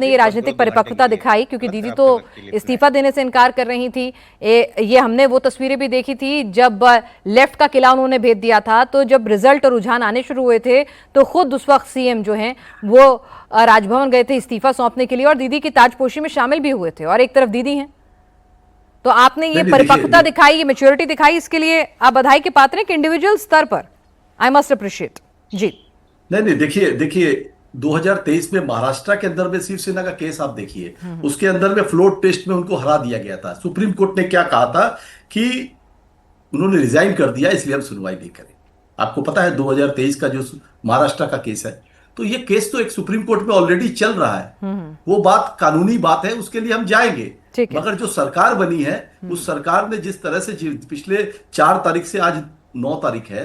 ने ये राजनीतिक परिपक्वता दिखाई, क्योंकि दीदी तो इस्तीफा देने से इनकार कर रही थी। ये हमने वो तस्वीरें भी देखी थी जब लेफ्ट का किला उन्होंने भेज दिया था, तो जब रिजल्ट और रुझान आने शुरू हुए थे तो खुद उस वक्त सीएम जो हैं वो राजभवन गए थे इस्तीफा सौंपने के लिए और दीदी की ताजपोशी में शामिल भी हुए थे, और एक तरफ दीदी हैं। तो आपने ये परिपक्वता दिखाई, ये मैच्योरिटी दिखाई, इसके लिए आप बधाई के पात्र हैं कि इंडिविजुअल स्तर पर आई मस्ट अप्रिशिएट। जी नहीं, देखिए 2023 में महाराष्ट्र के अंदर में शिवसेना का केस आप देखिए, उसके अंदर में फ्लोट टेस्ट में उनको हरा दिया गया था। सुप्रीम कोर्ट ने क्या कहा था कि उन्होंने रिजाइन कर दिया, इसलिए हम सुनवाई नहीं करें। आपको पता है 2023 का जो महाराष्ट्र का केस है, तो ये केस तो एक सुप्रीम कोर्ट में ऑलरेडी चल रहा है। वो बात कानूनी बात है, उसके लिए हम जाएंगे। मगर जो सरकार बनी है, उस सरकार ने जिस तरह से पिछले 4 तारीख से आज 9 तारीख है,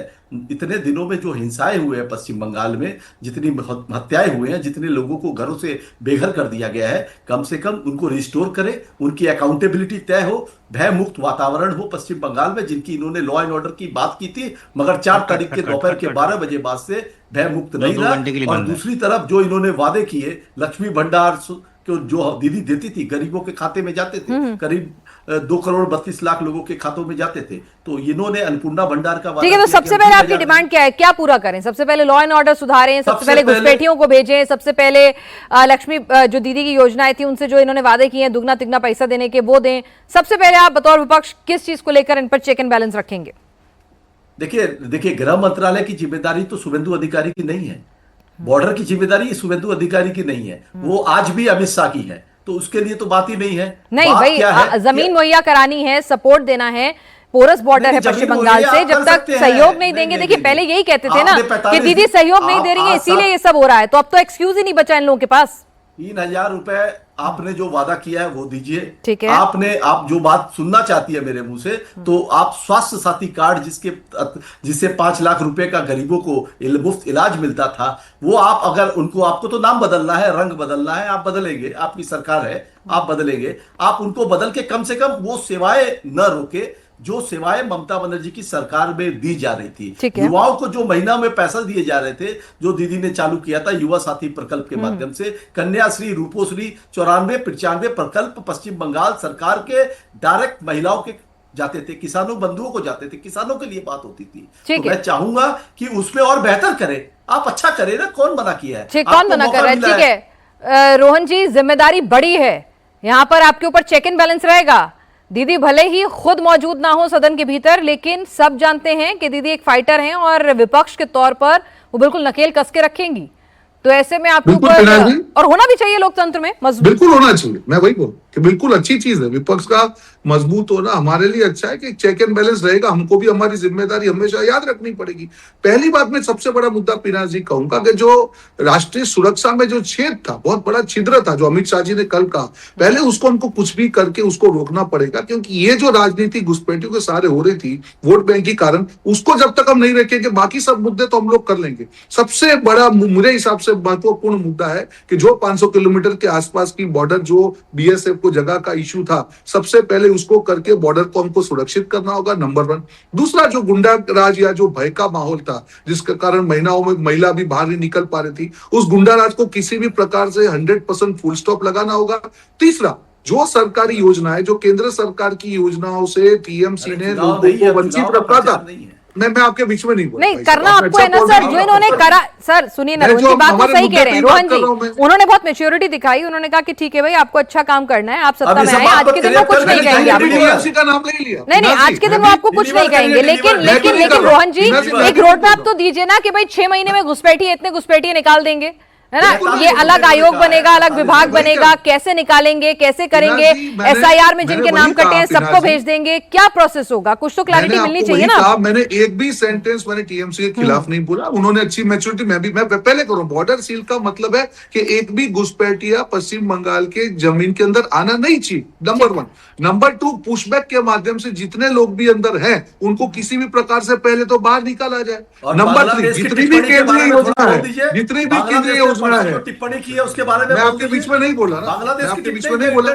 इतने दिनों में जो हिंसाएं हुए हैं पश्चिम बंगाल में, जितनी हत्याएं हुए हैं, जितने लोगों को घरों से बेघर कर दिया गया है, कम से कम उनको रिस्टोर करें, उनकी अकाउंटेबिलिटी तय हो, भय मुक्त वातावरण हो पश्चिम बंगाल में, जिनकी इन्होंने लॉ एंड ऑर्डर की बात की थी, मगर 4 तारीख के दोपहर के 12 बजे बाद से भय मुक्त नहीं रहा। और दूसरी तरफ जो इन्होंने वादे किए, लक्ष्मी भंडार जो दीदी देती थी, गरीबों के खाते में जाते थे, करीब 2 करोड़ 32 लाख लोगों के खातों में जाते थे, तो इन्होंने अन्नपूर्णा भंडार का वादा। ठीक है, तो सबसे पहले आपकी डिमांड क्या है, क्या पूरा करें? सबसे पहले लॉ एंड ऑर्डर सुधारें, सबसे पहले घुसपैठियों को भेजें, सबसे पहले लक्ष्मी जो दीदी की योजनाएं थी उनसे जो इन्होंने वादे किए हैं दुगना तिगना पैसा देने के, वो दें। सबसे पहले आप बतौर विपक्ष किस चीज को लेकर इन पर चेक एंड बैलेंस रखेंगे? देखिए गृह मंत्रालय की जिम्मेदारी तो शुभेंदु अधिकारी की नहीं है, बॉर्डर की जिम्मेदारी शुभेंदु अधिकारी की नहीं है, वो आज भी अमित शाह की है, तो उसके लिए तो बात ही नहीं है। नहीं भाई, जमीन मुहैया करानी है, सपोर्ट देना है, पोरस बॉर्डर है पश्चिम बंगाल से, जब तक सहयोग नहीं देंगे। देखिए पहले यही कहते थे ना कि दीदी सहयोग नहीं दे रही है, इसीलिए ये सब हो रहा है, तो अब तो एक्सक्यूज ही नहीं बचा इन लोगों के पास। 3000 रुपए आपने जो वादा किया है वो दीजिए। ठीक है, आप जो बात सुनना चाहती है मेरे मुंह से, तो आप स्वास्थ्य साथी कार्ड जिससे 5 लाख रुपए का गरीबों को मुफ्त इलाज मिलता था, वो आप अगर आपको तो नाम बदलना है, रंग बदलना है, आप बदलेंगे, आपकी सरकार है, आप बदलेंगे, आप उनको बदल के कम से कम वो सेवाएं न रोके जो सेवाएं ममता बनर्जी की सरकार में दी जा रही थी। युवाओं को जो महीना में पैसा दिए जा रहे थे, जो दीदी ने चालू किया था युवा साथी प्रकल्प के माध्यम से, कन्याश्री, रूपोश्री, 94-95 प्रकल्प पश्चिम बंगाल सरकार के डायरेक्ट महिलाओं के जाते थे, किसानों बंधुओं को जाते थे, किसानों के लिए बात होती थी। तो मैं चाहूंगा कि उसमें और बेहतर करें, आप अच्छा करें ना, कौन मना किया है? कौन मना कर रहा है? ठीक है रोहन जी, जिम्मेदारी बड़ी है, यहाँ पर आपके ऊपर चेक एंड बैलेंस रहेगा। दीदी भले ही खुद मौजूद ना हो सदन के भीतर, लेकिन सब जानते हैं कि दीदी एक फाइटर हैं और विपक्ष के तौर पर वो बिल्कुल नकेल कस के रखेंगी। तो ऐसे में आपके ऊपर, और होना भी चाहिए लोकतंत्र में मजबूत, बिल्कुल होना चाहिए। मैं वही बोल कि बिल्कुल अच्छी चीज है, विपक्ष का मजबूत होना हमारे लिए अच्छा है कि चेक एंड बैलेंस रहेगा। हमको भी हमारी जिम्मेदारी हमेशा याद रखनी पड़ेगी। पहली बात, मैं सबसे बड़ा मुद्दा पीनाज जी कहूंगा कि जो राष्ट्रीय सुरक्षा में जो छेद था, बहुत बड़ा छिद्र था, जो अमित शाह जी ने कल कहा, पहले उसको हमको कुछ भी करके उसको रोकना पड़ेगा, क्योंकि ये जो राजनीति घुसपैठियों के सहारे हो रही थी वोट बैंक के कारण, उसको जब तक हम नहीं रखेंगे बाकी सब मुद्दे तो हम लोग कर लेंगे। सबसे बड़ा मेरे हिसाब से महत्वपूर्ण मुद्दा है कि जो 500 किलोमीटर के आसपास की बॉर्डर जो बीएसएफ को जगह का इशू था, सबसे पहले उसको करके बॉर्डर को हमको सुरक्षित करना होगा, नंबर 1। दूसरा, जो गुंडा राज या जो भय का माहौल था, जिसके कारण महिलाओं में महिला भी बाहर नहीं निकल पा रही थी, उस गुंडा राज को किसी भी प्रकार से 100% फुल स्टॉप लगाना होगा। तीसरा, जो सरकारी योजना है, जो केंद्र सरकार की योजनाओं से टीएमसी ने लोगों को वंचित रखा था, मैं आपके बीच में नहीं बोल नहीं करना आपको है ना सर, जो इन्होंने करा। सर सुनिए ना, रोहन जी बात तो सही कह रहे हैं। रोहन जी उन्होंने बहुत मैच्योरिटी दिखाई, उन्होंने कहा कि ठीक है भाई, आपको अच्छा काम करना है, आप सत्ता में आए, आज के दिन वो कुछ नहीं कहेंगे आपको। नहीं, आज के दिन वो आपको कुछ नहीं कहेंगे, लेकिन रोहन जी एक रोड मैप तो दीजिए ना कि भाई 6 महीने में घुसपैठिए, इतने घुसपैठिए निकाल देंगे, है ना? ये अलग आयोग बनेगा, अलग विभाग बनेगा, कैसे निकालेंगे, कैसे करेंगे? एसआईआर में जिनके नाम कटे हैं सबको भेज देंगे, क्या प्रोसेस होगा? कुछ तो क्लैरिटी मिलनी चाहिए ना। मैंने एक भी सेंटेंस मैंने टीएमसी के खिलाफ नहीं बोला, उन्होंने अच्छी मैच्योरिटी, मैं पहले करूं। बॉर्डर सील का मतलब है कि एक भी घुसपैठिया पश्चिम बंगाल के जमीन के अंदर आना नहीं चाहिए, नंबर 1। नंबर 2, पुशबैक के माध्यम से जितने लोग भी अंदर हैं उनको किसी भी प्रकार से पहले तो बाहर निकाला जाए। नंबर 3, जितनी भी केंद्रीय योजना है, जितनी भी केंद्रीय समझना है। टिप्पणी की है उसके बारे में मैं आपके बीच में नहीं बोला ना, बांग्लादेश आपके की बीच में नहीं बोला,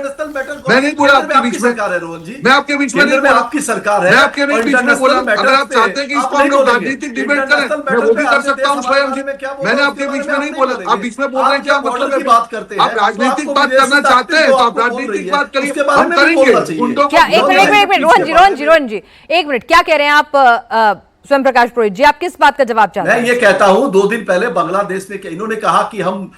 मैं नहीं बोला आपके बीच में, सरकार है रोहन जी, मैं आपके बीच में नहीं बोला, आपकी सरकार है, मैं आपके बीच में बोला। अगर आप चाहते हैं कि इसको हम लोग राजनीतिक डिबेट करें, मैं वो भी कर सकता हूँ स्वयं जी। मैंने आपके बीच में नहीं बोला, आप बीच में बोल रहे हैं, क्या मतलब है? बात करते हैं, आप राजनीतिक बात करना चाहते हैं तो आप राजनीतिक बात करिए, हम करेंगे। क्या एक मिनट रोहन जी एक मिनट, क्या कह रहे हैं आप स्वयं प्रकाश पुरोहित जी, आप किस बात का जवाब चाहते हैं? मैं ये कहता हूं 2 दिन पहले बांग्लादेश में इन्होंने कहा कि हम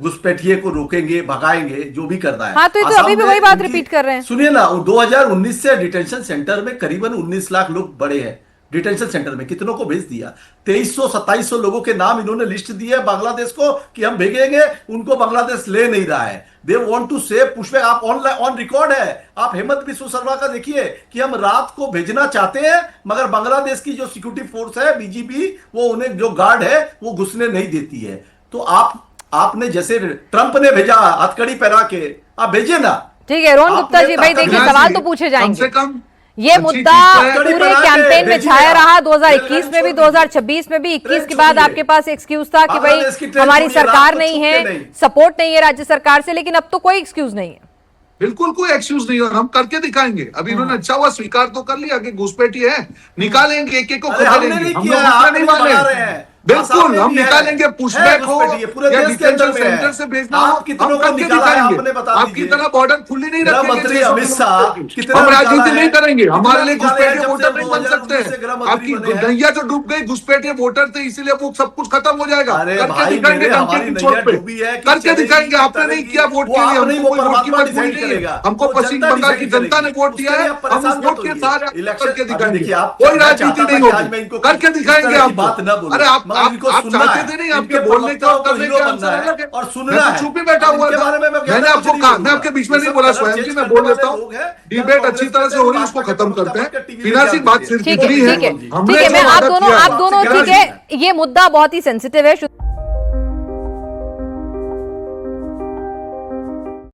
घुसपैठिए को रोकेंगे, भगाएंगे, जो भी करना है। हाँ, तो अभी भी वही बात रिपीट कर रहे हैं। सुनिए ना, 2019 से डिटेंशन सेंटर में करीबन 19 लाख लोग बड़े हैं। डिटेंशन सेंटर में कितनों को भेज दिया? 2300-2700 लोगों के नाम इन्होंने लिस्ट दिए है बांग्लादेश को कि हम भेजेंगे, उनको बांग्लादेश ले नहीं रहा है। They want to save Pushpak, आप ऑन रिकॉर्ड है, आप हेमंत बिस्व शर्मा का देखिए कि हम रात को भेजना चाहते हैं, मगर बांग्लादेश की जो सिक्योरिटी फोर्स है बीजीबी, वो उन्हें जो गार्ड है वो घुसने नहीं देती है। तो आपने जैसे ट्रंप ने भेजा हथकड़ी पहना के, आप भेजिए ना। ठीक है रोहन गुप्ता जी, भाई देखिए सवाल तो पूछे जाएंगे। कम से कम ये मुद्दा पूरे कैंपेन में छाया रहा, 2021 में भी, 2026 में भी। 21 के बाद आपके पास एक्सक्यूज था कि भाई हमारी सरकार नहीं है, सपोर्ट नहीं है राज्य सरकार से, लेकिन अब तो कोई एक्सक्यूज नहीं है। बिल्कुल कोई एक्सक्यूज नहीं है, हम करके दिखाएंगे। अब इन्होंने अच्छा हुआ स्वीकार तो कर लिया कि घुसपैठी है, निकालेंगे, एक एक को खदेड़ेंगे। हम लोग नहीं माने, बिल्कुल हम निकालेंगे पुशबैक हो या डिटेंशन सेंटर से भेजना हो, हम करके दिखाएंगे। आपकी तरह बॉर्डर खुली नहीं रखेंगे, अमित शाह हम राजनीति नहीं करेंगे। हमारे लिए घुसपैठिए वोटर नहीं बन सकते हैं। आपकी नैया जो डूब गई, घुसपैठिए वोटर थे, इसीलिए वो सब कुछ खत्म हो जाएगा। करके दिखाएंगे, करके दिखाएंगे। आपने नहीं किया वोट के लिए, हमको कोई वोट की मजबूरी नहीं है। हमको पश्चिम बंगाल की जनता ने वोट दिया है, हम उस वोट के सहारे करके दिखाएंगे। कोई राजनीति नहीं होगी, करके दिखाएंगे। आपको अरे आप चाहते थे नहीं, आपके बोलने का और करने का आंसर अलग है। और सुनना है, चुप ही बैठा हुआ था। मैंने आपको कहा, मैं आपके बीच में नहीं बोला स्वयं जी, मैं बोल लेता हूँ। डिबेट अच्छी तरह से हो रही है, उसको खत्म करते हैं। बिना सी बात सिर्फ इतनी है। ठीक है, मैं आप दोनों ठीक है, ये मुद्दा बहुत ही सेंसिटिव है।